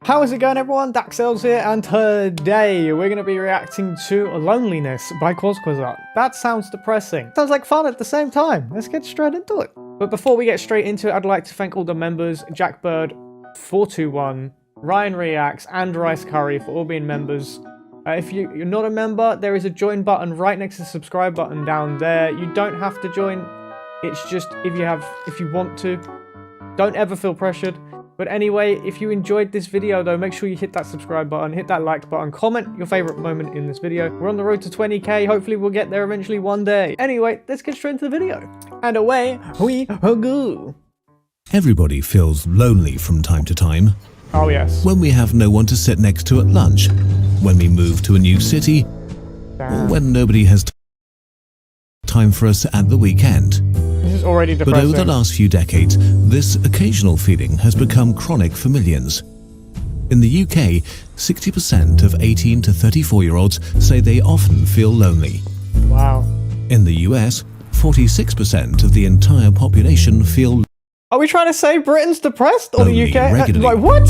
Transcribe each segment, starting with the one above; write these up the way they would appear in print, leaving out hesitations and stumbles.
How is it going, everyone? Daxellz here, and today we're going to be reacting to Loneliness by Quizquizart. That sounds depressing. Sounds like fun at the same time. Let's get straight into it. But before we get straight into it, I'd like to thank all the members, Jackbird421, Ryan Reacts, and Rice Curry for all being members. If you're not a member, there is a join button right next to the subscribe button down there. You don't have to join. It's just if you want to. Don't ever feel pressured. But anyway, if you enjoyed this video though, make sure you hit that subscribe button, hit that like button, comment your favorite moment in this video. We're on the road to 20k, hopefully we'll get there eventually one day. Anyway, let's get straight into the video. And away we go. Everybody feels lonely from time to time. Oh yes. When we have no one to sit next to at lunch, when we move to a new city, or when nobody has time for us at the weekend. This is already depressing. But over the last few decades, this occasional feeling has become chronic for millions. In the UK, 60% of 18 to 34-year-olds say they often feel lonely. Wow. In the US, 46% of the entire population feel. Are we trying to say Britain's depressed or the UK? Regularly. Like what?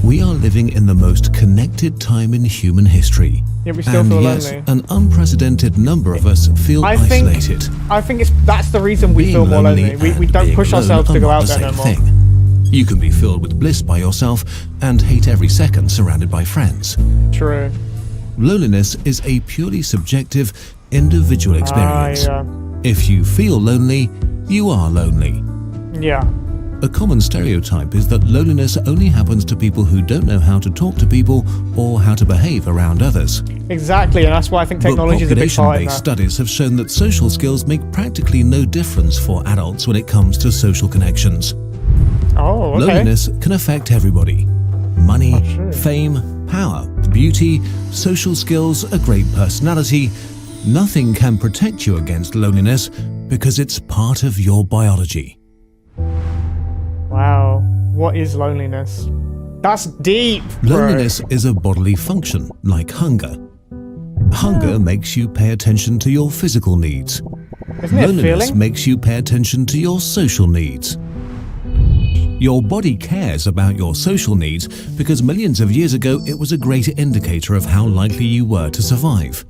We are living in the most connected time in human history. Yeah, we still feel lonely. An unprecedented number of us feel isolated. I think that's the reason we feel more lonely. We don't push ourselves to go out there no more. You can be filled with bliss by yourself and hate every second surrounded by friends. True. Loneliness is a purely subjective, individual experience. Yeah. If you feel lonely, you are lonely. Yeah. A common stereotype is that loneliness only happens to people who don't know how to talk to people or how to behave around others. Exactly, and that's why I think technology is a big part in that. Population-based studies have shown that social skills make practically no difference for adults when it comes to social connections. Oh, okay. Loneliness can affect everybody. Money, fame, power, beauty, social skills, a great personality. Nothing can protect you against loneliness because it's part of your biology. Wow, what is loneliness? That's deep, bro. Loneliness is a bodily function, like hunger. Hunger makes you pay attention to your physical needs. Isn't it a Loneliness feeling? makes you pay attention to your social needs. Your body cares about your social needs because millions of years ago it was a great indicator of how likely you were to survive.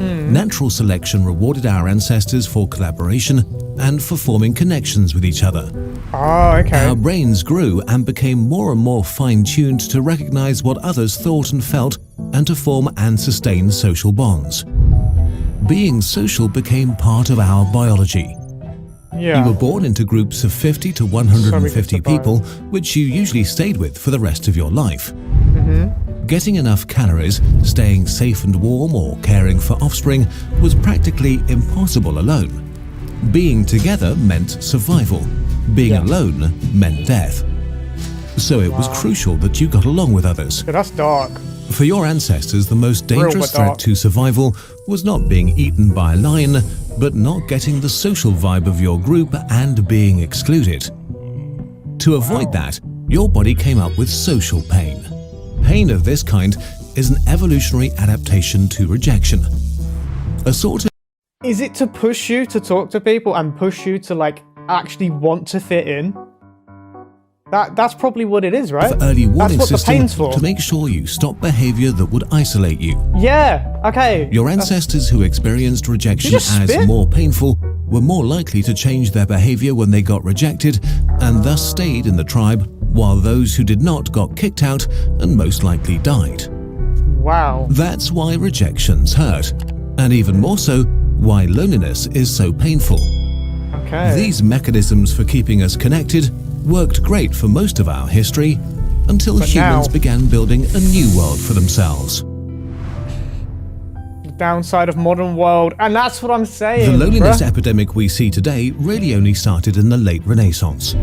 Natural selection rewarded our ancestors for collaboration and for forming connections with each other. Oh, okay. Our brains grew and became more and more fine-tuned to recognize what others thought and felt and to form and sustain social bonds. Being social became part of our biology. Yeah. You were born into groups of 50 to 150 people, which you usually stayed with for the rest of your life. Getting enough calories, staying safe and warm, or caring for offspring was practically impossible alone. Being together meant survival. Being alone meant death. So it was crucial that you got along with others. Yeah, that's dark. For your ancestors, the most dangerous threat to survival was not being eaten by a lion, but not getting the social vibe of your group and being excluded. To avoid that, your body came up with social pain. Pain of this kind is an evolutionary adaptation to rejection. A sort of... Is it to push you to talk to people and push you to like actually want to fit in? That's probably what it is, right? early warning that's what the pain's system for. to make sure you stop behavior that would isolate you. Yeah, okay. Your ancestors who experienced rejection as more painful were more likely to change their behavior when they got rejected and thus stayed in the tribe, while those who did not got kicked out and most likely died. Wow. That's why rejections hurt, and even more so, why loneliness is so painful. Okay. These mechanisms for keeping us connected worked great for most of our history until humans began building a new world for themselves. The downside of modern world, and that's what I'm saying. The loneliness epidemic we see today really only started in the late Renaissance.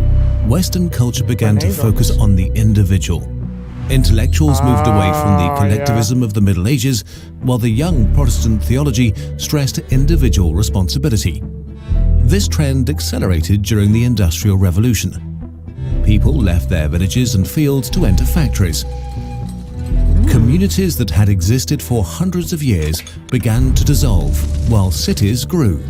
Western culture began to focus on the individual. Intellectuals moved away from the collectivism of the Middle Ages, while the young Protestant theology stressed individual responsibility. This trend accelerated during the Industrial Revolution. People left their villages and fields to enter factories. Communities that had existed for hundreds of years began to dissolve, while cities grew.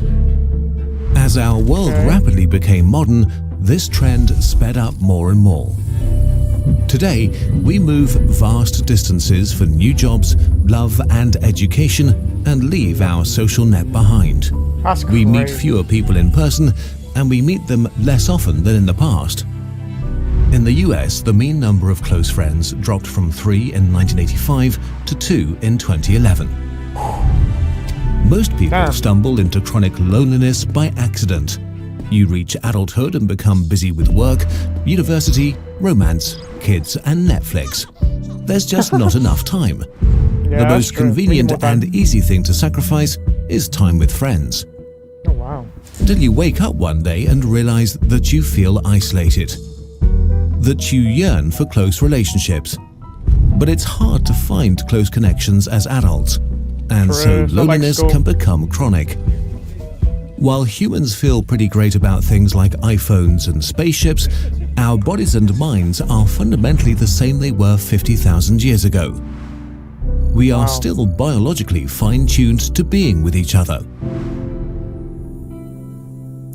As our world rapidly became modern, this trend sped up more and more. Today, we move vast distances for new jobs, love and education, and leave our social net behind. That's We meet crazy. fewer people in person, and we meet them less often than in the past. In the US, the mean number of close friends dropped from 3 in 1985 to 2 in 2011. Most people Damn. stumble into chronic loneliness by accident. You reach adulthood and become busy with work, university, romance, kids, and Netflix. There's just not enough time. Yeah, The that's most true. We need convenient more time. and easy thing to sacrifice is time with friends. Oh, wow. Until you wake up one day and realize that you feel isolated. That you yearn for close relationships. But it's hard to find close connections as adults. And True, so it's not like loneliness school. can become chronic. While humans feel pretty great about things like iPhones and spaceships, our bodies and minds are fundamentally the same they were 50,000 years ago. We are Wow. still biologically fine-tuned to being with each other.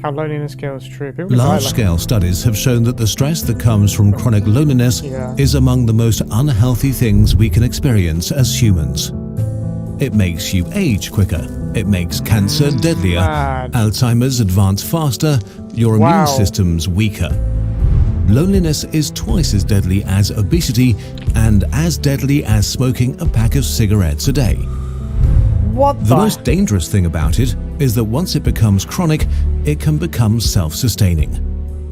How loneliness kills, true. People can die like- Large-scale studies have shown that the stress that comes from chronic loneliness Yeah. is among the most unhealthy things we can experience as humans. It makes you age quicker. It makes cancer deadlier. Mad. Alzheimer's advance faster. Your Wow. immune system's weaker. Loneliness is twice as deadly as obesity and as deadly as smoking a pack of cigarettes a day. What The most dangerous thing about it is that once it becomes chronic, it can become self-sustaining.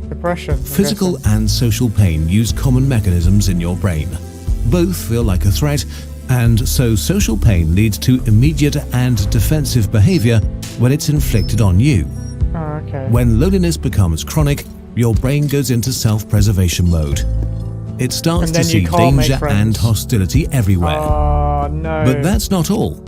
Depression. I'm Physical guessing. and social pain use common mechanisms in your brain. Both feel like a threat, and so social pain leads to immediate and defensive behavior when it's inflicted on you. Oh, okay. When loneliness becomes chronic, your brain goes into self-preservation mode. It starts And to then you see can't make danger friends. and hostility everywhere. Oh, no. But that's not all.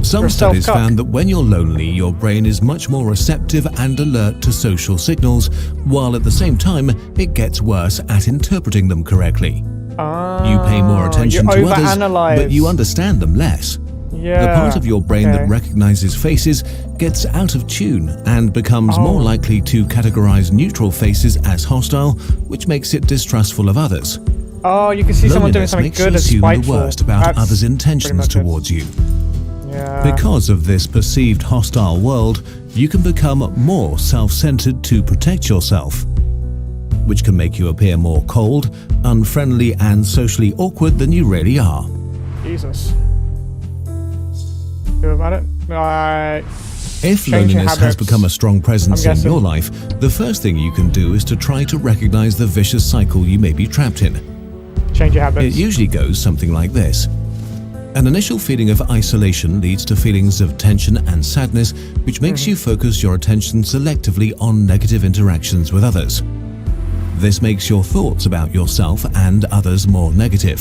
Some You're studies self-cuck. found that when you're lonely, your brain is much more receptive and alert to social signals, while at the same time, it gets worse at interpreting them correctly. You pay more attention you to others, overanalyze. but you understand them less. Yeah. The part of your brain okay. that recognizes faces gets out of tune and becomes Oh. more likely to categorize neutral faces as hostile, which makes it distrustful of others. Oh, you can see someone doing Loneliness something makes good you as assume spiteful. the worst about That's others' pretty intentions much it. towards you. Yeah. Because of this perceived hostile world, you can become more self-centered to protect yourself, which can make you appear more cold, unfriendly, and socially awkward than you really are. Jesus. Do about it? If Change your loneliness has habits. become a strong presence I'm in guessing. your life, the first thing you can do is to try to recognize the vicious cycle you may be trapped in. change your habits. It usually goes something like this. An initial feeling of isolation leads to feelings of tension and sadness, which makes you focus your attention selectively on negative interactions with others. This makes your thoughts about yourself and others more negative,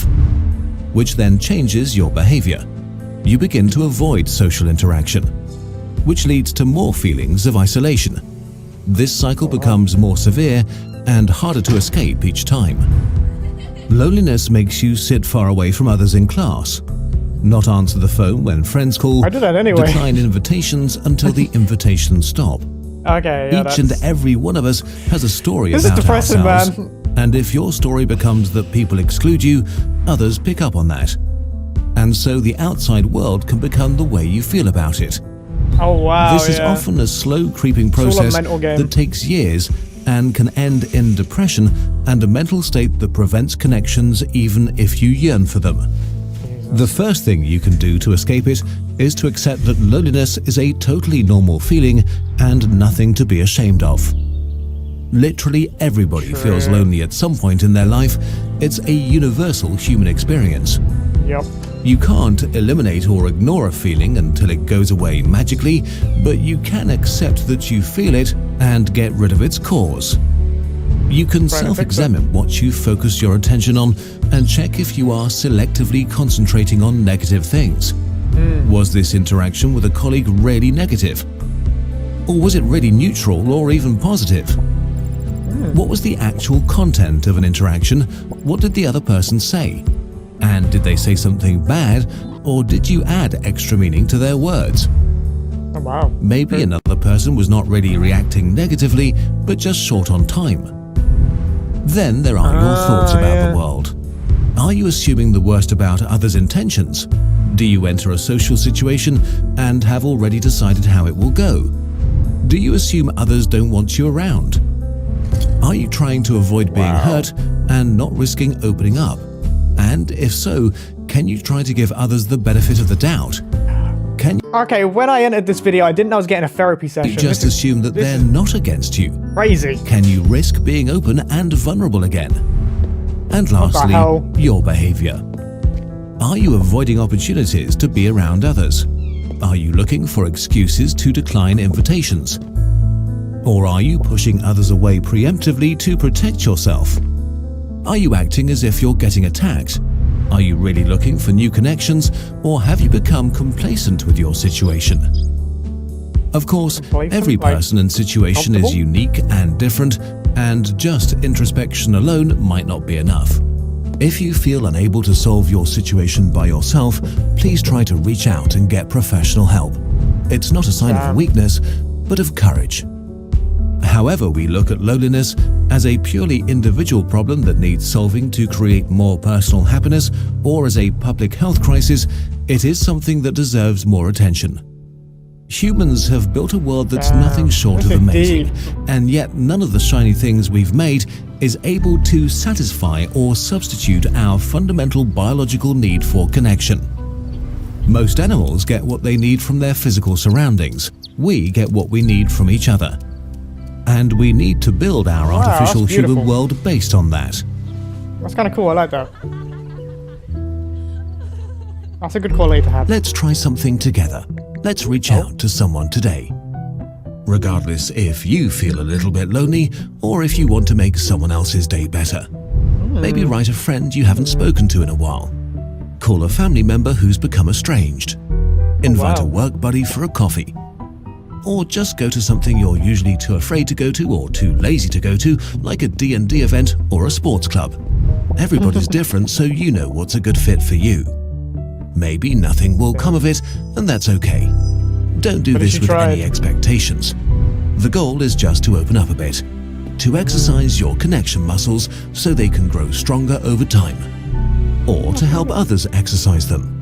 which then changes your behavior. You begin to avoid social interaction, which leads to more feelings of isolation. This cycle becomes more severe and harder to escape each time. Loneliness makes you sit far away from others in class, not answer the phone when friends call, I do that anyway. decline invitations until the invitations stop. Okay, yeah, Each and every one of us has a story This is about depressing, ourselves. man. And if your story becomes that people exclude you, others pick up on that. And so the outside world can become the way you feel about it. Oh, wow, This is yeah. often a slow creeping all a process mental game. that takes years and can end in depression and a mental state that prevents connections even if you yearn for them. The first thing you can do to escape it is to accept that loneliness is a totally normal feeling and nothing to be ashamed of. Literally everybody feels lonely at some point in their life. It's a universal human experience. Yep. You can't eliminate or ignore a feeling until it goes away magically, but you can accept that you feel it and get rid of its cause. You can self-examine what you focus your attention on and check if you are selectively concentrating on negative things. Was this interaction with a colleague really negative? Or was it really neutral or even positive? What was the actual content of an interaction? What did the other person say? And did they say something bad, or did you add extra meaning to their words? Oh, wow. Maybe another person was not really reacting negatively, but just short on time. Then there are your thoughts about the world. Are you assuming the worst about others' intentions? Do you enter a social situation and have already decided how it will go? Do you assume others don't want you around? Are you trying to avoid being hurt and not risking opening up? And if so, can you try to give others the benefit of the doubt? Can Okay, when I entered this video, I didn't know I was getting a therapy session. you just assume that they're not against you? Crazy. Can you risk being open and vulnerable again? And lastly, hell? your behavior. Are you avoiding opportunities to be around others? Are you looking for excuses to decline invitations? Or are you pushing others away preemptively to protect yourself? Are you acting as if you're getting attacked? Are you really looking for new connections, or have you become complacent with your situation? Of course, every person and situation is unique and different, and just introspection alone might not be enough. If you feel unable to solve your situation by yourself, please try to reach out and get professional help. It's not a sign of weakness, but of courage. However we look at loneliness as a purely individual problem that needs solving to create more personal happiness, or as a public health crisis, it is something that deserves more attention. Humans have built a world that's nothing short of amazing, and yet none of the shiny things we've made is able to satisfy or substitute our fundamental biological need for connection. Most animals get what they need from their physical surroundings. We get what we need from each other. And we need to build our artificial human world based on that. That's kind of cool, I like that. That's a good quality to have. Let's try something together. Let's reach out to someone today. Regardless if you feel a little bit lonely or if you want to make someone else's day better. Maybe write a friend you haven't spoken to in a while. Call a family member who's become estranged. Invite a work buddy for a coffee. Or just go to something you're usually too afraid to go to or too lazy to go to, like a D&D event or a sports club. Everybody's different, so you know what's a good fit for you. Maybe nothing will come of it, and that's okay. Don't do this with any expectations. The goal is just to open up a bit, to exercise your connection muscles so they can grow stronger over time, or to help others exercise them.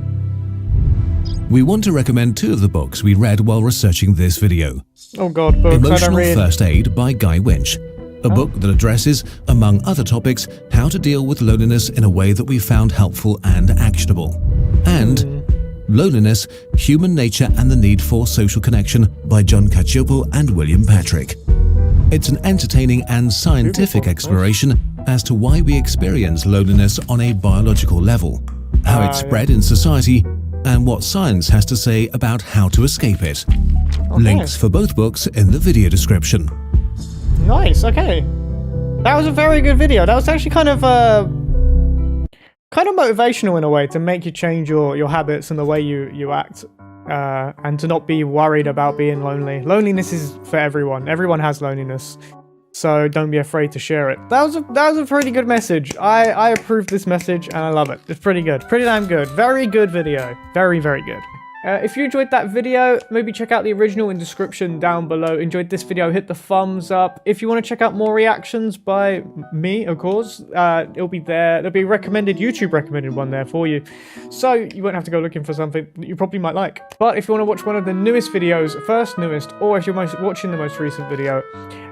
We want to recommend two of the books we read while researching this video. Oh god, books. Emotional First Aid by Guy Winch, a book that addresses, among other topics, how to deal with loneliness in a way that we found helpful and actionable. And Loneliness, Human Nature and the Need for Social Connection by John Cacioppo and William Patrick. It's an entertaining and scientific exploration as to why we experience loneliness on a biological level, how it's spread in society, and what science has to say about how to escape it. Links for both books in the video description. Nice, okay. That was a very good video. That was actually kind of motivational in a way, to make you change your habits and the way you act, and to not be worried about being lonely. Loneliness is for everyone. Everyone has loneliness, so don't be afraid to share it. That was a pretty good message. I approve this message and I love it. It's pretty good, pretty damn good. Very good video, very good. If you enjoyed that video, maybe check out the original in description down below. Enjoyed this video, hit the thumbs up. If you want to check out more reactions by me, of course, it'll be there. There'll be a YouTube recommended one there for you. So you won't have to go looking for something that you probably might like. But if you want to watch one of the newest videos, first newest, or if you're watching the most recent video,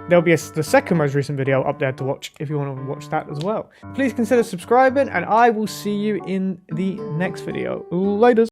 there'll be the second most recent video up there to watch if you want to watch that as well. Please consider subscribing, and I will see you in the next video. Later.